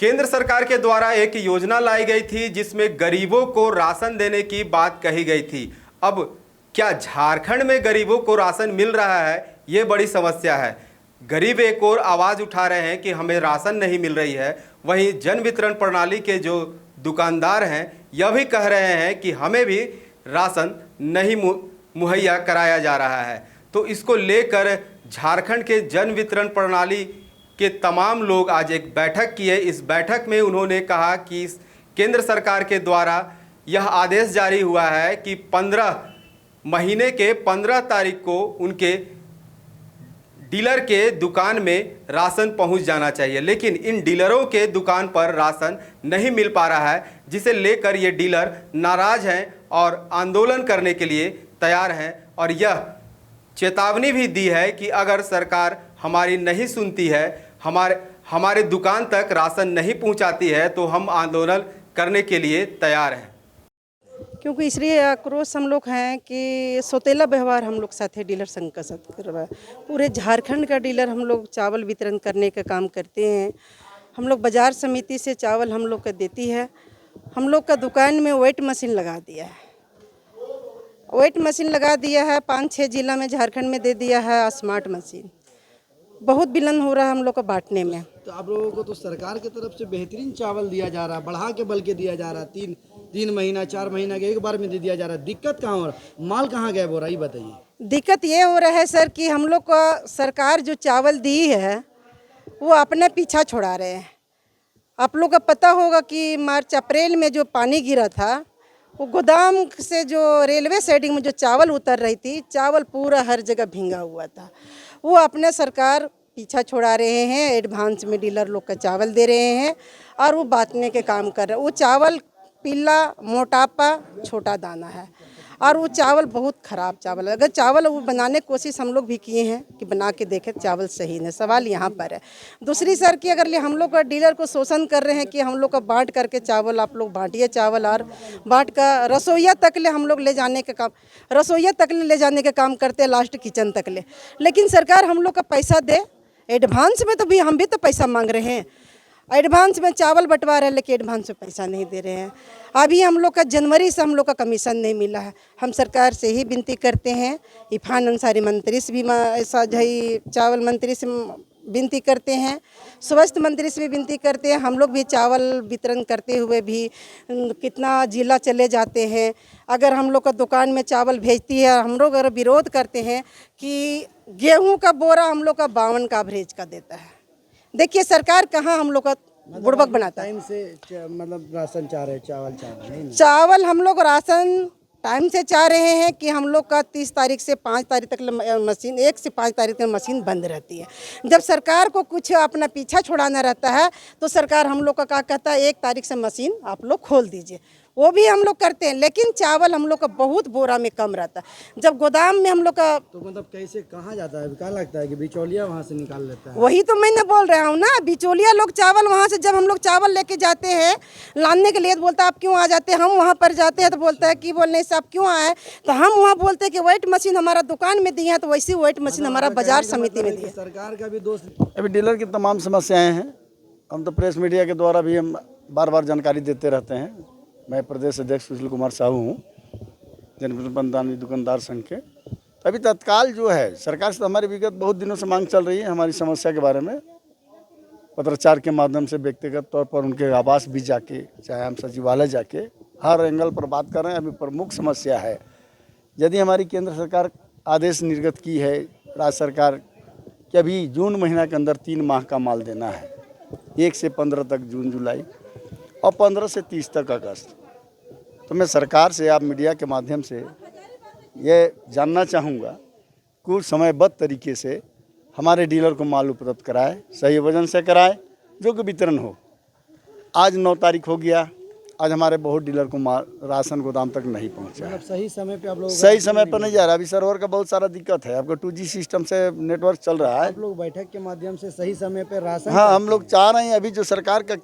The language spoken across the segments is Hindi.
केंद्र सरकार के द्वारा एक योजना लाई गई थी जिसमें गरीबों को राशन देने की बात कही गई थी। अब क्या झारखंड में गरीबों को राशन मिल रहा है, ये बड़ी समस्या है। गरीब एक और आवाज़ उठा रहे हैं कि हमें राशन नहीं मिल रही है। वहीं जन वितरण प्रणाली के जो दुकानदार हैं यह भी कह रहे हैं कि हमें भी राशन नहीं मुहैया कराया जा रहा है। तो इसको लेकर झारखंड के जन वितरण प्रणाली के तमाम लोग आज एक बैठक किए। इस बैठक में उन्होंने कहा कि केंद्र सरकार के द्वारा यह आदेश जारी हुआ है कि 15 महीने के 15 तारीख को उनके डीलर के दुकान में राशन पहुंच जाना चाहिए, लेकिन इन डीलरों के दुकान पर राशन नहीं मिल पा रहा है, जिसे लेकर ये डीलर नाराज़ हैं और आंदोलन करने के लिए तैयार हैं। और यह चेतावनी भी दी है कि अगर सरकार हमारी नहीं सुनती है, हमारे दुकान तक राशन नहीं पहुंचाती है, तो हम आंदोलन करने के लिए तैयार हैं। क्योंकि इसलिए आक्रोश हम लोग हैं कि सौतेला व्यवहार हम लोग साथ है डीलर संघ का साथ कर रहा है। पूरे झारखंड का डीलर हम लोग चावल वितरण करने का काम करते हैं। हम लोग बाजार समिति से चावल हम लोग का देती है। हम लोग का दुकान में वेट मशीन लगा दिया है, वेट मशीन लगा दिया है। 5-6 जिला में झारखंड में दे दिया है स्मार्ट मशीन। बहुत विलम्ब हो रहा है हम लोग को बांटने में। तो आप लोगों को तो सरकार की तरफ से बेहतरीन चावल दिया जा रहा है, बढ़ा के बल के दिया जा रहा है। 3 महीना 4 महीना के एक बार में दे दिया जा रहा है। दिक्कत कहाँ हो रहा है, माल कहाँ गया हो रहा है, ये बताइए। दिक्कत ये हो रहा है सर कि हम लोग को सरकार जो चावल दी है वो अपने पीछा छोड़ा रहे हैं। आप लोग को पता होगा कि मार्च अप्रैल में जो पानी गिरा था, वो गोदाम से जो रेलवे साइडिंग में जो चावल उतर रही थी, चावल पूरा हर जगह भींगा हुआ था। वो अपने सरकार पीछा छोड़ा रहे हैं। एडवांस में डीलर लोग का चावल दे रहे हैं और वो बांटने के काम कर रहे हैं। वो चावल पीला, मोटापा, छोटा दाना है और वो चावल बहुत ख़राब चावल है। अगर चावल वो बनाने की कोशिश हम लोग भी किए हैं कि बना के देखें, चावल सही नहीं। सवाल यहाँ पर है। दूसरी सर कि अगर हम लोग का डीलर को शोषण कर रहे हैं कि हम लोग का बांट करके चावल आप लोग बांटिए चावल, और बांट का रसोईया तक ले हम लोग ले जाने का काम, रसोईया तक ले जाने का काम करते हैं, लास्ट किचन तक ले। लेकिन सरकार हम लोग का पैसा दे, एडवांस में तो भी हम भी तो पैसा मांग रहे हैं। एडवांस में चावल बंटवा रहे हैं लेकिन एडवांस में पैसा नहीं दे रहे हैं। अभी हम लोग का जनवरी से हम लोग का कमीशन नहीं मिला है। हम सरकार से ही विनती करते हैं, इरफान अंसारी मंत्री से भी ऐसा चावल मंत्री से विनती करते हैं, स्वास्थ्य मंत्री से भी विनती करते हैं। हम लोग भी चावल वितरण करते हुए भी कितना जिला चले जाते हैं। अगर हम लोग का दुकान में चावल भेजती है, हम लोग अगर विरोध करते हैं कि गेहूँ का बोरा हम लोग का 52 का एवरेज का देता है। देखिए सरकार कहाँ हम लोग का बुड़बक बनाता है। टाइम से मतलब राशन चाह रहे, चावल चाह रहे हैं। चावल हम लोग राशन टाइम से चाह रहे हैं कि हम लोग का 30 तारीख से 5 तारीख तक मशीन, 1 से 5 तारीख तक मशीन बंद रहती है। जब सरकार को कुछ अपना पीछा छुड़ाना रहता है तो सरकार हम लोग का क्या कहता है, 1 तारीख से मशीन आप लोग खोल दीजिए। वो भी हम लोग करते हैं, लेकिन चावल हम लोग का बहुत बोरा में कम रहता है। जब गोदाम में हम लोग का तो मतलब कैसे कहाँ जाता है, क्या लगता है कि बिचौलिया वहाँ से निकाल लेता है? वही तो मैंने बोल रहा हूँ ना, बिचौलिया लोग चावल वहाँ से, जब हम लोग चावल लेके जाते हैं लाने के लिए तो बोलता है आप क्यों आ जाते हैं। हम वहाँ पर जाते हैं तो बोलता है कि बोलने से आप क्यों आए, तो हम वहाँ बोलते हैं कि वेट मशीन हमारा दुकान में दी है, तो वैसी वेट मशीन हमारा बाजार समिति में दी है। सरकार का भी दोस्त। अभी डीलर की तमाम समस्याएं हैं। हम तो प्रेस मीडिया के द्वारा भी हम बार बार जानकारी देते रहते हैं। मैं प्रदेश अध्यक्ष सुशील कुमार साहू हूँ, जनप्रतिनिधि दुकानदार संघ के। अभी तत्काल जो है सरकार से हमारी विगत बहुत दिनों से मांग चल रही है हमारी समस्या के बारे में। पत्राचार के माध्यम से व्यक्तिगत तौर पर उनके आवास भी जाके, चाहे हम सचिवालय जाके हर एंगल पर बात कर रहे हैं। अभी प्रमुख समस्या है, यदि हमारी केंद्र सरकार आदेश निर्गत की है राज्य सरकार कि अभी जून महीना के अंदर 3 माह का माल देना है, 1 से 15 तक जून जुलाई और 15 से 30 तक अगस्त। तो मैं सरकार से, आप मीडिया के माध्यम से ये जानना चाहूँगा कुछ समयबद्ध तरीके से हमारे डीलर को माल उपलब्ध कराए, सही वजन से कराए, जो कि वितरण हो। आज 9 तारीख हो गया, आज हमारे बहुत डीलर को माल राशन गोदाम तक नहीं पहुँचा है। सही समय पे आप लोग सही समय पर नहीं जा रहा। अभी सर्वर का बहुत सारा दिक्कत है। आपका 2G सिस्टम से नेटवर्क चल रहा है। आप लोग बैठक के माध्यम से सही समय पे राशन। हाँ, हम लोग चाह रहे हैं। अभी जो सरकार का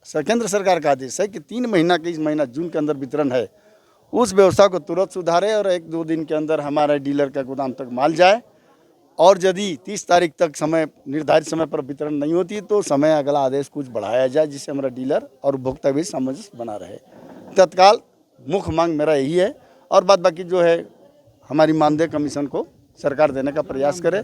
केंद्र सरकार का आदेश है कि 3 महीना के इस महीना जून के अंदर वितरण है, उस व्यवस्था को तुरंत सुधारे और 1-2 दिन के अंदर हमारे डीलर का गोदाम तक माल जाए और यदि 30 तारीख तक समय निर्धारित समय पर वितरण नहीं होती तो समय अगला आदेश कुछ बढ़ाया जाए, जिससे हमारा डीलर और उपभोक्ता भी सामंजस्य बना रहे। तत्काल मुख्य मांग मेरा यही है, और बाद बाकी जो है हमारी मानदेय कमीशन को सरकार देने का प्रयास करे।